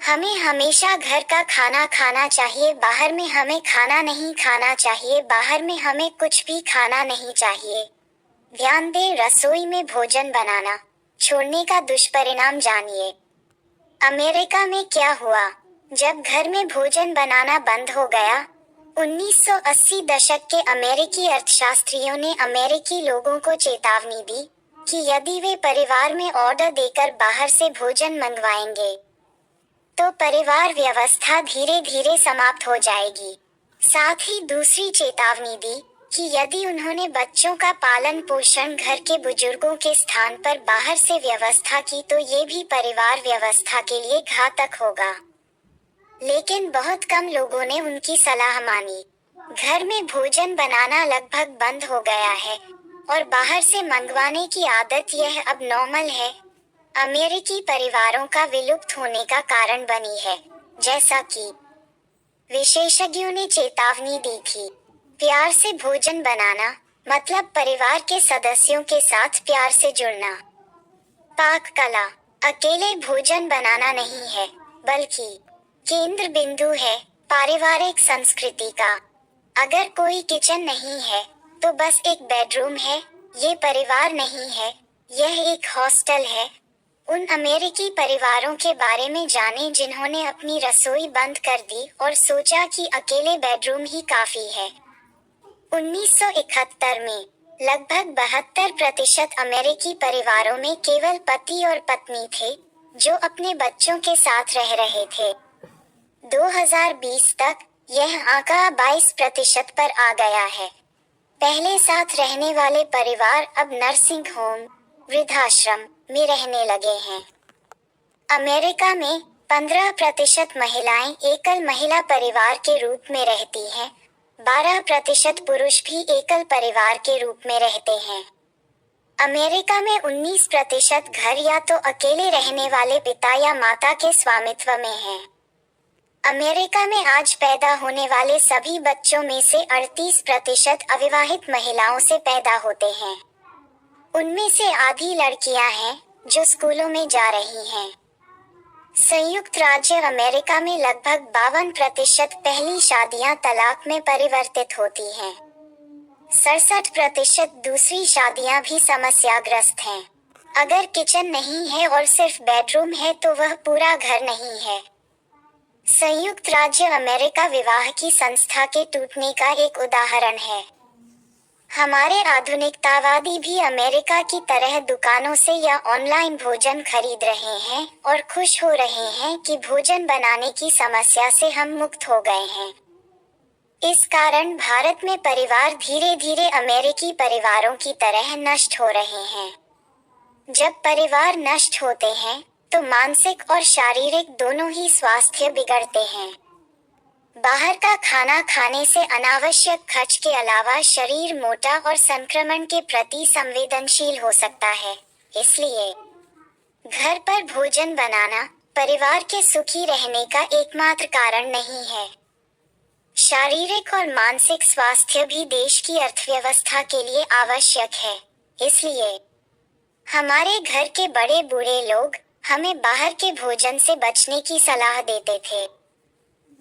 हमें हमेशा घर का खाना खाना चाहिए, बाहर में हमें खाना नहीं खाना चाहिए, बाहर में हमें कुछ भी खाना नहीं चाहिए। ध्यान दें, रसोई में भोजन बनाना छोड़ने का दुष्परिणाम जानिए। अमेरिका में क्या हुआ जब घर में भोजन बनाना बंद हो गया? 1980 दशक के अमेरिकी अर्थशास्त्रियों ने अमेरिकी लोगों को चेतावनी दी कि यदि वे परिवार में ऑर्डर देकर बाहर से भोजन मंगवाएंगे तो परिवार व्यवस्था धीरे धीरे समाप्त हो जाएगी। साथ ही दूसरी चेतावनी दी कि यदि उन्होंने बच्चों का पालन पोषण घर के बुजुर्गों के स्थान पर बाहर से व्यवस्था की तो ये भी परिवार व्यवस्था के लिए घातक होगा। लेकिन बहुत कम लोगों ने उनकी सलाह मानी। घर में भोजन बनाना लगभग बंद हो गया है और बाहर से मंगवाने की आदत यह अब नॉर्मल है। अमेरिकी परिवारों का विलुप्त होने का कारण बनी है, जैसा कि विशेषज्ञों ने चेतावनी दी थी। प्यार से भोजन बनाना मतलब परिवार के सदस्यों के साथ प्यार से जुड़ना। पाक कला अकेले भोजन बनाना नहीं है, बल्कि केंद्र बिंदु है पारिवारिक संस्कृति का। अगर कोई किचन नहीं है तो बस एक बेडरूम है, ये परिवार नहीं है, यह एक हॉस्टल है। उन अमेरिकी परिवारों के बारे में जानें जिन्होंने अपनी रसोई बंद कर दी और सोचा कि अकेले बेडरूम ही काफी है। 1971 में लगभग 72% अमेरिकी परिवारों में केवल पति और पत्नी थे जो अपने बच्चों के साथ रह रहे थे। 2020 तक यह आंकड़ा 22% पर आ गया है। पहले साथ रहने वाले परिवार अब नर्सिंग होम, वृद्धाश्रम में रहने लगे हैं। अमेरिका में 15% महिलाएं एकल महिला परिवार के रूप में रहती हैं। 12% पुरुष भी एकल परिवार के रूप में रहते हैं। अमेरिका में 19% घर या तो अकेले रहने वाले पिता या माता के स्वामित्व में हैं। अमेरिका में आज पैदा होने वाले सभी बच्चों में से 38% अविवाहित महिलाओं से पैदा होते हैं। उनमें से आधी लड़कियां हैं जो स्कूलों में जा रही हैं। संयुक्त राज्य अमेरिका में लगभग 52% पहली शादियां तलाक में परिवर्तित होती हैं। 67% दूसरी शादियां भी समस्याग्रस्त हैं। अगर किचन नहीं है और सिर्फ बेडरूम है तो वह पूरा घर नहीं है। संयुक्त राज्य अमेरिका विवाह की संस्था के टूटने का एक उदाहरण है। हमारे आधुनिकतावादी भी अमेरिका की तरह दुकानों से या ऑनलाइन भोजन खरीद रहे हैं और खुश हो रहे हैं कि भोजन बनाने की समस्या से हम मुक्त हो गए हैं। इस कारण भारत में परिवार धीरे धीरे अमेरिकी परिवारों की तरह नष्ट हो रहे हैं। जब परिवार नष्ट होते हैं तो मानसिक और शारीरिक दोनों ही स्वास्थ्य बिगड़ते हैं। बाहर का खाना खाने से अनावश्यक खर्च के अलावा शरीर मोटा और संक्रमण के प्रति संवेदनशील हो सकता है। इसलिए घर पर भोजन बनाना परिवार के सुखी रहने का एकमात्र कारण नहीं है। शारीरिक और मानसिक स्वास्थ्य भी देश की अर्थव्यवस्था के लिए आवश्यक है। इसलिए हमारे घर के बड़े बूढ़े लोग हमें बाहर के भोजन से बचने की सलाह देते थे,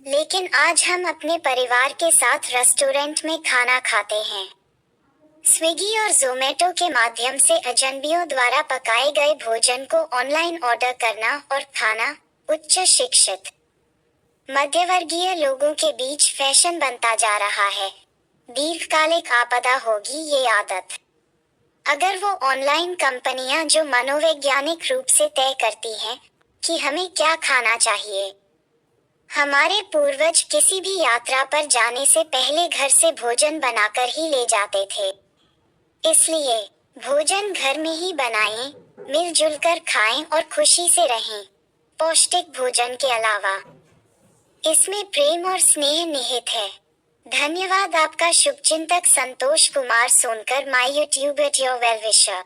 लेकिन आज हम अपने परिवार के साथ रेस्टोरेंट में खाना खाते हैं। स्विगी और जोमेटो के माध्यम से अजनबियों द्वारा पकाए गए भोजन को ऑनलाइन ऑर्डर करना और खाना उच्च शिक्षित मध्यवर्गीय लोगों के बीच फैशन बनता जा रहा है। दीर्घकालिक आपदा होगी ये आदत। अगर वो ऑनलाइन कंपनियां जो मनोवैज्ञानिक रूप से तय करती हैं कि हमें क्या खाना चाहिए। हमारे पूर्वज किसी भी यात्रा पर जाने से पहले घर से भोजन बनाकर ही ले जाते थे। इसलिए भोजन घर में ही बनाएं, मिलजुल कर खाएं और खुशी से रहें। पौष्टिक भोजन के अलावा इसमें प्रेम और स्नेह निहित है। धन्यवाद। आपका शुभचिंतक Santosh Kumar Sonkar, my YouTube at your well विशर।